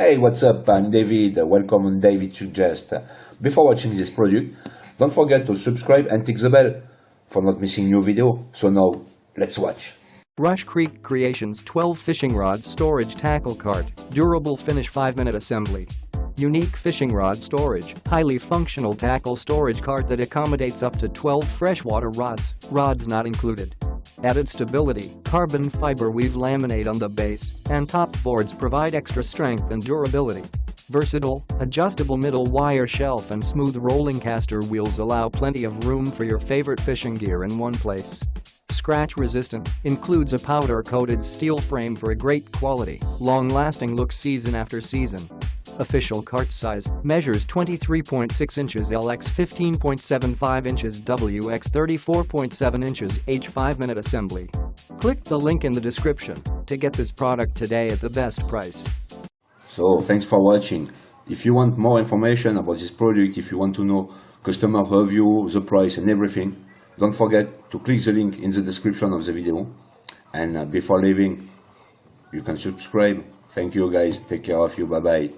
Hey, what's up? I'm David. Welcome on David Suggest. Before watching this product, don't forget to subscribe and tick the bell for not missing new video. So now, let's watch. Rush Creek Creations 12 Fishing Rod Storage Tackle Cart. Durable finish 5-minute assembly. Unique fishing rod storage. Highly functional tackle storage cart that accommodates up to 12 freshwater rods. Rods not included. Added stability, carbon fiber weave laminate on the base and top boards provide extra strength and durability. Versatile, adjustable middle wire shelf and smooth rolling caster wheels allow plenty of room for your favorite fishing gear in one place. Scratch resistant, includes a powder-coated steel frame for a great quality, long-lasting look season after season. Official cart size, measures 23.6 inches LX 15.75 inches WX 34.7 inches H 5-minute assembly. Click the link in the description to get this product today at the best price. So, thanks for watching. If you want more information about this product, if you want to know customer review, the price and everything, don't forget to click the link in the description of the video. And before leaving, you can subscribe. Thank you guys. Take care of you. Bye bye.